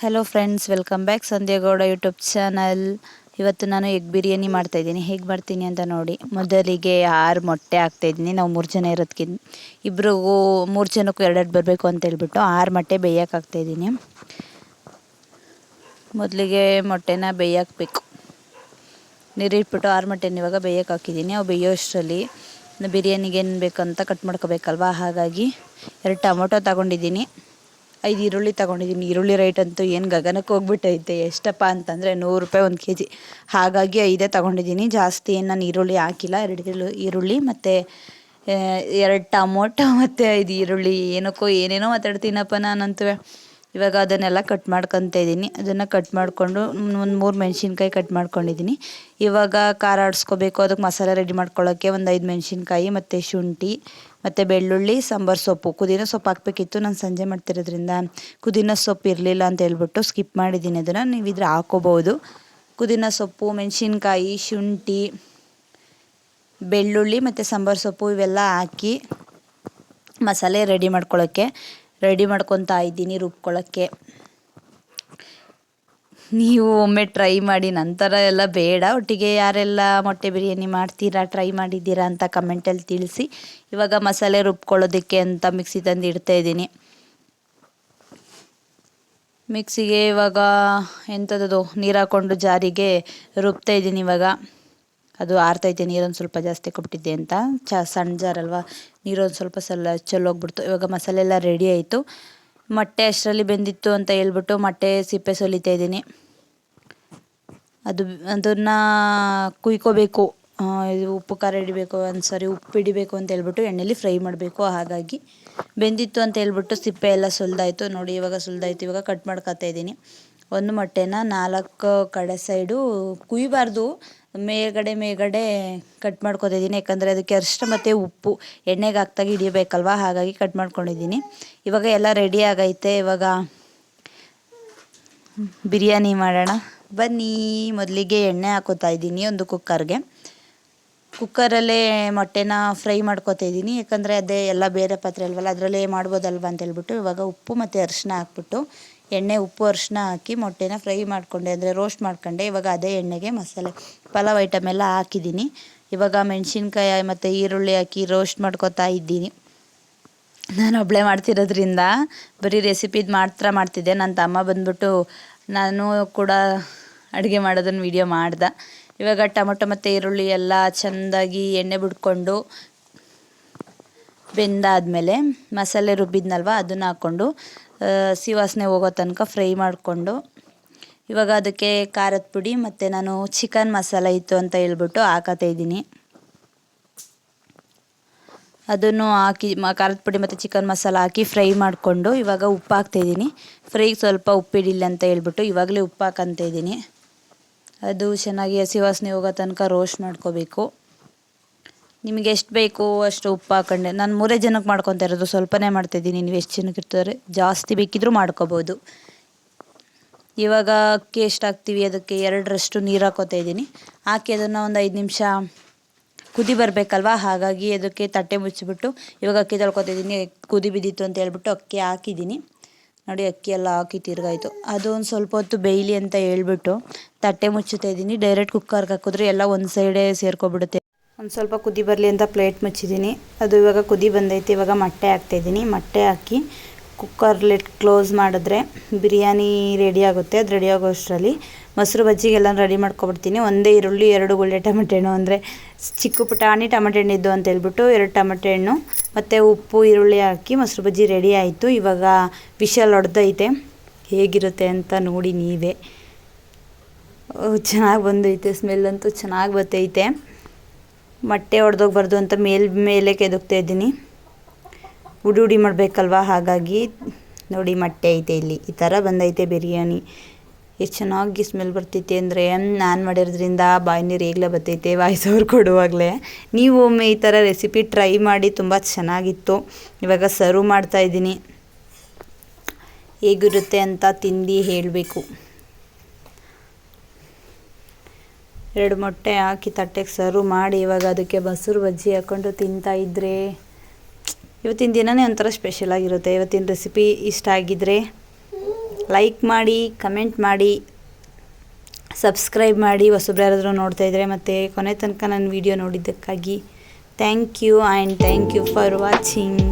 Hello friends, welcome back ಸಂಧ್ಯಾ Gowda YouTube channel. ಇವತ್ತು ನಾನು egg biryani ಮಾಡ್ತಾಯಿದ್ದೀನಿ. ಹೇಗೆ ಮಾಡ್ತೀನಿ ಅಂತ ನೋಡಿ. ಮೊದಲಿಗೆ 6 ಮೊಟ್ಟೆ ಹಾಕ್ತಾಯಿದ್ದೀನಿ. ನಾವು 3 ಜನ ಇರೋದಕ್ಕಿಂತ ಇಬ್ಬರಿಗೂ 3 ಜನಕ್ಕೂ 2 ಬರಬೇಕು ಅಂತ ಹೇಳ್ಬಿಟ್ಟು 6 ಮೊಟ್ಟೆ ಬೇಯಕ್ಕೆ ಹಾಕ್ತಾಯಿದ್ದೀನಿ. ಮೊದಲಿಗೆ ಮೊಟ್ಟೆನ ಬೇಯಕ್ಕೆ ನೀರಿಟ್ಬಿಟ್ಟು 6 ಮೊಟ್ಟೆನ ಇವಾಗ ಬೇಯಕ್ಕೆ ಹಾಕಿದ್ದೀನಿ. ಅವು ಬೇಯೋಷ್ಟರಲ್ಲಿ ಬಿರಿಯಾನಿಗೆ ಏನು ಬೇಕಂತ ಕಟ್ ಮಾಡ್ಕೋಬೇಕಲ್ವ. ಹಾಗಾಗಿ 2 ಟೊಮೊಟೊ ತಗೊಂಡಿದ್ದೀನಿ, 5 ಈರುಳ್ಳಿ ತೊಗೊಂಡಿದ್ದೀನಿ. ಈರುಳ್ಳಿ ರೇಟ್ ಅಂತೂ ಏನು ಗಗನಕ್ಕೆ ಹೋಗ್ಬಿಟ್ಟೈತೆ. ಎಷ್ಟಪ್ಪ ಅಂತಂದರೆ 100 ರೂಪಾಯಿ 1 kg. ಹಾಗಾಗಿ 5 ತೊಗೊಂಡಿದ್ದೀನಿ. ಜಾಸ್ತಿ ಏನು ನಾನು ಈರುಳ್ಳಿ ಹಾಕಿಲ್ಲ. 2 ಈರುಳ್ಳಿ ಮತ್ತು 2 ಟೊಮೊಟೊ ಮತ್ತು 5 ಈರುಳ್ಳಿ. ಏನಕ್ಕೋ ಏನೇನೋ ಮಾತಾಡ್ತೀನಪ್ಪ ನಾನಂತೂ. ಇವಾಗ ಅದನ್ನೆಲ್ಲ ಕಟ್ ಮಾಡ್ಕೊತಾ ಇದ್ದೀನಿ. ಅದನ್ನು ಕಟ್ ಮಾಡಿಕೊಂಡು ಒಂದು 3 ಮೆಣಸಿನ್ಕಾಯಿ ಕಟ್ ಮಾಡ್ಕೊಂಡಿದ್ದೀನಿ. ಇವಾಗ ಖಾರ ಆಡಿಸ್ಕೋಬೇಕು. ಅದಕ್ಕೆ ಮಸಾಲೆ ರೆಡಿ ಮಾಡ್ಕೊಳ್ಳೋಕ್ಕೆ ಒಂದು 5 ಮೆಣಸಿನ್ಕಾಯಿ ಮತ್ತು ಶುಂಠಿ ಮತ್ತು ಬೆಳ್ಳುಳ್ಳಿ, ಸಾಂಬಾರು ಸೊಪ್ಪು, ಪುದೀನ ಸೊಪ್ಪು ಹಾಕಬೇಕಿತ್ತು. ನಾನು ಸಂಜೆ ಮಾಡ್ತಿರೋದ್ರಿಂದ ಪುದೀನ ಸೊಪ್ಪು ಇರಲಿಲ್ಲ ಅಂತ ಹೇಳ್ಬಿಟ್ಟು ಸ್ಕಿಪ್ ಮಾಡಿದ್ದೀನಿ. ಅದನ್ನು ನೀವಿದ್ರೆ ಹಾಕೋಬೋದು. ಪುದೀನ ಸೊಪ್ಪು, ಮೆಣಸಿನ್ಕಾಯಿ, ಶುಂಠಿ, ಬೆಳ್ಳುಳ್ಳಿ ಮತ್ತು ಸಾಂಬಾರು ಸೊಪ್ಪು ಇವೆಲ್ಲ ಹಾಕಿ ಮಸಾಲೆ ರೆಡಿ ಮಾಡ್ಕೊತಾ ಇದ್ದೀನಿ ರುಬ್ಕೊಳ್ಳೋಕ್ಕೆ. ನೀವು ಒಮ್ಮೆ ಟ್ರೈ ಮಾಡಿ, ನಂತರ ಎಲ್ಲ ಬೇಡ. ಒಟ್ಟಿಗೆ ಯಾರೆಲ್ಲ ಮೊಟ್ಟೆ ಬಿರಿಯಾನಿ ಮಾಡ್ತೀರಾ, ಟ್ರೈ ಮಾಡಿದ್ದೀರಾ ಅಂತ ಕಮೆಂಟಲ್ಲಿ ತಿಳಿಸಿ. ಇವಾಗ ಮಸಾಲೆ ರುಬ್ಕೊಳ್ಳೋದಕ್ಕೆ ಅಂತ ಮಿಕ್ಸಿ ತಂದು ಇಡ್ತಾಯಿದ್ದೀನಿ. ಮಿಕ್ಸಿಗೆ ಇವಾಗ ಎಂಥದ್ದು ನೀರು ಹಾಕ್ಕೊಂಡು ಜಾರಿಗೆ ರುಬ್ತಾಯಿದ್ದೀನಿ. ಇವಾಗ ಅದು ಆರ್ತೈತೆ. ನೀರೊಂದು ಸ್ವಲ್ಪ ಜಾಸ್ತಿ ಕೊಟ್ಟಿದ್ದೆ ಅಂತ. ಸಣ್ಣ ಜಾರಲ್ವ, ನೀರೊಂದು ಸ್ವಲ್ಪ ಚೆಲ್ಲೋಗ್ಬಿಡ್ತು. ಇವಾಗ ಮಸಾಲೆ ಎಲ್ಲ ರೆಡಿ ಆಯಿತು. ಮೊಟ್ಟೆ ಅಷ್ಟರಲ್ಲಿ ಬೆಂದಿತ್ತು ಅಂತ ಹೇಳ್ಬಿಟ್ಟು ಮೊಟ್ಟೆ ಸಿಪ್ಪೆ ಸೊಲಿತಾ ಇದ್ದೀನಿ. ಅದನ್ನು ಕುಯ್ಕೋಬೇಕು. ಉಪ್ಪು ಖಾರ ಹಿಡಿಬೇಕು, ಉಪ್ಪು ಹಿಡಿಬೇಕು ಅಂತ ಹೇಳ್ಬಿಟ್ಟು ಎಣ್ಣೆಲಿ ಫ್ರೈ ಮಾಡಬೇಕು. ಹಾಗಾಗಿ ಬೆಂದಿತ್ತು ಅಂತ ಹೇಳ್ಬಿಟ್ಟು ಸಿಪ್ಪೆ ಎಲ್ಲ ಸುಲಿದಾಯಿತು. ನೋಡಿ ಇವಾಗ ಸುಲಿದಾಯಿತು. ಇವಾಗ ಕಟ್ ಮಾಡ್ಕೊತಾ ಇದ್ದೀನಿ. ಒಂದು ಮೊಟ್ಟೆನ 4 ಕಡೆ ಸೈಡು ಕುಯ್ಬಾರ್ದು, ಮೇಲ್ಗಡೆ ಕಟ್ ಮಾಡ್ಕೊತಾ ಇದ್ದೀನಿ. ಯಾಕಂದರೆ ಅದಕ್ಕೆ ಅರಿಶಿನ ಮತ್ತು ಉಪ್ಪು ಎಣ್ಣೆಗೆ ಹಾಕ್ದಾಗ ಹಿಡಿಯಬೇಕಲ್ವ. ಹಾಗಾಗಿ ಕಟ್ ಮಾಡ್ಕೊಂಡಿದ್ದೀನಿ. ಇವಾಗ ಎಲ್ಲ ರೆಡಿ ಆಗೈತೆ. ಇವಾಗ ಬಿರಿಯಾನಿ ಮಾಡೋಣ ಬನ್ನಿ. ಮೊದಲಿಗೆ ಎಣ್ಣೆ ಹಾಕೋತಾ ಇದ್ದೀನಿ ಒಂದು ಕುಕ್ಕರಲ್ಲೇ ಮೊಟ್ಟೆನ ಫ್ರೈ ಮಾಡ್ಕೊತಾ ಇದ್ದೀನಿ. ಯಾಕಂದರೆ ಅದೇ ಎಲ್ಲ ಬೇರೆ ಪಾತ್ರೆ ಅಲ್ವಲ್ಲ, ಅದರಲ್ಲೇ ಮಾಡ್ಬೋದಲ್ವ ಅಂತ ಹೇಳ್ಬಿಟ್ಟು ಇವಾಗ ಉಪ್ಪು ಮತ್ತು ಅರಿಶಿನ ಹಾಕ್ಬಿಟ್ಟು ಎಣ್ಣೆ, ಉಪ್ಪು, ಅರಿಶಿನ ಹಾಕಿ ಮೊಟ್ಟೆನ ಫ್ರೈ ಮಾಡಿಕೊಂಡೆ, ಅಂದರೆ ರೋಸ್ಟ್ ಮಾಡ್ಕೊಂಡೆ. ಇವಾಗ ಅದೇ ಎಣ್ಣೆಗೆ ಮಸಾಲೆ ಪಲಾವ್ ಐಟಮ್ ಎಲ್ಲ ಹಾಕಿದ್ದೀನಿ. ಇವಾಗ ಮೆಣಸಿನ್ಕಾಯಿ ಮತ್ತು ಈರುಳ್ಳಿ ಹಾಕಿ ರೋಸ್ಟ್ ಮಾಡ್ಕೊತಾ ಇದ್ದೀನಿ. ನಾನು ಒಬ್ಬಳೇ ಮಾಡ್ತಿರೋದ್ರಿಂದ ಬರೀ ರೆಸಿಪಿದು ಮಾತ್ರ ಮಾಡ್ತಿದ್ದೆ. ನನ್ನ ತಮ್ಮ ಬಂದ್ಬಿಟ್ಟು ನಾನು ಕೂಡ ಅಡುಗೆ ಮಾಡೋದನ್ನು ವೀಡಿಯೋ ಮಾಡ್ದೆ. ಇವಾಗ ಟೊಮೊಟೊ ಮತ್ತು ಈರುಳ್ಳಿ ಎಲ್ಲ ಚೆಂದಾಗಿ ಎಣ್ಣೆ ಬಿಡ್ಕೊಂಡು ಬೆಂದಾದಮೇಲೆ ಮಸಾಲೆ ರುಬ್ಬಿದ್ನಲ್ವ ಅದನ್ನು ಹಾಕ್ಕೊಂಡು ಹಸಿ ವಾಸನೆ ಹೋಗೋ ತನಕ ಫ್ರೈ ಮಾಡಿಕೊಂಡು ಇವಾಗ ಅದಕ್ಕೆ ಖಾರದ ಪುಡಿ ಮತ್ತು ನಾನು ಚಿಕನ್ ಮಸಾಲ ಇತ್ತು ಅಂತ ಹೇಳ್ಬಿಟ್ಟು ಹಾಕತಾ ಇದ್ದೀನಿ. ಅದನ್ನು ಹಾಕಿ ಖಾರದ ಪುಡಿ ಮತ್ತು ಚಿಕನ್ ಮಸಾಲ ಹಾಕಿ ಫ್ರೈ ಮಾಡಿಕೊಂಡು ಇವಾಗ ಉಪ್ಪು ಹಾಕ್ತಾಯಿದ್ದೀನಿ. ಫ್ರೈಗೆ ಸ್ವಲ್ಪ ಉಪ್ಪು ಹಿಡಿಲಿ ಅಂತ ಹೇಳ್ಬಿಟ್ಟು ಇವಾಗಲೇ ಉಪ್ಪು ಹಾಕಂತ ಇದ್ದೀನಿ. ಅದು ಚೆನ್ನಾಗಿ ಹಸಿ ವಾಸನೆ ಹೋಗೋ ತನಕ ರೋಸ್ಟ್ ಮಾಡ್ಕೋಬೇಕು. ನಿಮಗೆ ಎಷ್ಟು ಬೇಕು ಅಷ್ಟು ಉಪ್ಪು ಹಾಕೊಂಡೆ. ನಾನು 3 ಜನಕ್ಕೆ ಮಾಡ್ಕೊತಾ ಇರೋದು, ಸ್ವಲ್ಪನೇ ಮಾಡ್ತಾಯಿದ್ದೀನಿ. ನೀವು ಎಷ್ಟು ಜನಕ್ಕೆ ಇರ್ತಾರೆ ಜಾಸ್ತಿ ಬೇಕಿದ್ರೂ ಮಾಡ್ಕೋಬೋದು. ಇವಾಗ ಅಕ್ಕಿ ಎಷ್ಟು ಹಾಕ್ತೀವಿ ಅದಕ್ಕೆ 2ರಷ್ಟು ನೀರು ಹಾಕೋತಾ ಇದ್ದೀನಿ. ಹಾಕಿ ಅದನ್ನು ಒಂದು 5 ನಿಮಿಷ ಕುದಿ ಬರಬೇಕಲ್ವ. ಹಾಗಾಗಿ ಅದಕ್ಕೆ ತಟ್ಟೆ ಮುಚ್ಚಿಬಿಟ್ಟು ಇವಾಗ ಅಕ್ಕಿ ತೊಳ್ಕೊತಾ ಇದ್ದೀನಿ. ಕುದಿ ಬಿದ್ದಿತ್ತು ಅಂತ ಹೇಳ್ಬಿಟ್ಟು ಅಕ್ಕಿ ಹಾಕಿದ್ದೀನಿ. ನೋಡಿ ಅಕ್ಕಿ ಎಲ್ಲ ಹಾಕಿ ತಿರ್ಗಾಯಿತು. ಅದು ಒಂದು ಸ್ವಲ್ಪ ಹೊತ್ತು ಬೇಯಲಿ ಅಂತ ಹೇಳ್ಬಿಟ್ಟು ತಟ್ಟೆ ಮುಚ್ಚುತ್ತಾ ಇದ್ದೀನಿ. ಡೈರೆಕ್ಟ್ ಕುಕ್ಕರ್ಗೆ ಹಾಕಿದ್ರೆ ಎಲ್ಲ ಒಂದು ಸೈಡೇ ಸೇರ್ಕೊಬಿಡುತ್ತೆ. ಒಂದು ಸ್ವಲ್ಪ ಕುದಿ ಬರಲಿ ಅಂತ ಪ್ಲೇಟ್ ಮುಚ್ಚಿದ್ದೀನಿ. ಅದು ಇವಾಗ ಕುದಿ ಬಂದೈತೆ. ಇವಾಗ ಮೊಟ್ಟೆ ಹಾಕ್ತಾಯಿದ್ದೀನಿ. ಮೊಟ್ಟೆ ಹಾಕಿ ಕುಕ್ಕರ್ ಲಿಡ್ ಕ್ಲೋಸ್ ಮಾಡಿದ್ರೆ ಬಿರಿಯಾನಿ ರೆಡಿ ಆಗುತ್ತೆ. ಅದು ರೆಡಿ ಆಗೋ ಅಷ್ಟರಲ್ಲಿ ಮೊಸರು ಬಜ್ಜಿಗೆಲ್ಲ ರೆಡಿ ಮಾಡ್ಕೊಬಿಡ್ತೀನಿ. ಒಂದೇ ಈರುಳ್ಳಿ, 2 ಗುಳ್ಳೆ ಟೊಮೆಟೊ ಹಣ್ಣು, ಅಂದರೆ ಚಿಕ್ಕ ಪುಟಾಣಿ ಟೊಮೆಟೊ ಹಣ್ಣು ಇದ್ದು ಅಂತ ಹೇಳ್ಬಿಟ್ಟು 2 ಟೊಮೆಟೊ ಹಣ್ಣು ಮತ್ತು ಉಪ್ಪು, ಈರುಳ್ಳಿ ಹಾಕಿ ಮೊಸರು ಬಜ್ಜಿ ರೆಡಿ ಆಯಿತು. ಇವಾಗ ವಿಷಲ್ ಹೊಡೆದೈತೆ. ಹೇಗಿರುತ್ತೆ ಅಂತ ನೋಡಿ ನೀವೇ. ಚೆನ್ನಾಗಿ ಬಂದೈತೆ. ಸ್ಮೆಲ್ ಅಂತೂ ಚೆನ್ನಾಗಿ ಬರ್ತೈತೆ. ಮೊಟ್ಟೆ ಹೊಡೆದೋಗ್ಬಾರ್ದು ಅಂತ ಮೇಲೆ ಕೆದಕ್ತಾ ಇದ್ದೀನಿ. ಉಡಿ ಮಾಡಬೇಕಲ್ವ. ಹಾಗಾಗಿ ನೋಡಿ ಮೊಟ್ಟೆ ಐತೆ ಇಲ್ಲಿ ಈ ಥರ ಬಂದೈತೆ ಬಿರಿಯಾನಿ. ಎಷ್ಟು ಚೆನ್ನಾಗಿ ಸ್ಮೆಲ್ ಬರ್ತೈತೆ ಅಂದರೆ ನಾನು ಮಾಡಿರೋದ್ರಿಂದ ಬಾಯಿ ನೀರು ಈಗಲೇ ಬರ್ತೈತೆ ವಾಯ್ಸ್ ಓವರ್ ಕೊಡುವಾಗಲೇ. ನೀವು ಒಮ್ಮೆ ಈ ಥರ ರೆಸಿಪಿ ಟ್ರೈ ಮಾಡಿ, ತುಂಬ ಚೆನ್ನಾಗಿತ್ತು. ಇವಾಗ ಸರ್ವ್ ಮಾಡ್ತಾಯಿದ್ದೀನಿ. ಹೇಗಿರುತ್ತೆ ಅಂತ ತಿಂದು ಹೇಳಬೇಕು. 2 ಮೊಟ್ಟೆ ಹಾಕಿ ತಟ್ಟೆಗೆ ಸರ್ವ್ ಮಾಡಿ ಇವಾಗ ಅದಕ್ಕೆ ಮೊಸರು ಬಜ್ಜಿ ಹಾಕ್ಕೊಂಡು ತಿಂತಾಯಿದ್ರೆ ಇವತ್ತಿನ ದಿನವೇ ಒಂಥರ ಸ್ಪೆಷಲಾಗಿರುತ್ತೆ. ಇವತ್ತಿನ ರೆಸಿಪಿ ಇಷ್ಟ ಆಗಿದ್ದರೆ ಲೈಕ್ ಮಾಡಿ, ಕಮೆಂಟ್ ಮಾಡಿ, ಸಬ್ಸ್ಕ್ರೈಬ್ ಮಾಡಿ ಹೊಸಬ್ರು ಯಾರಾದರೂ ನೋಡ್ತಾ ಇದ್ದರೆ. ಮತ್ತು ಕೊನೆ ತನಕ ನನ್ನ ವಿಡಿಯೋ ನೋಡಿದ್ದಕ್ಕಾಗಿ thank you and thank you for watching.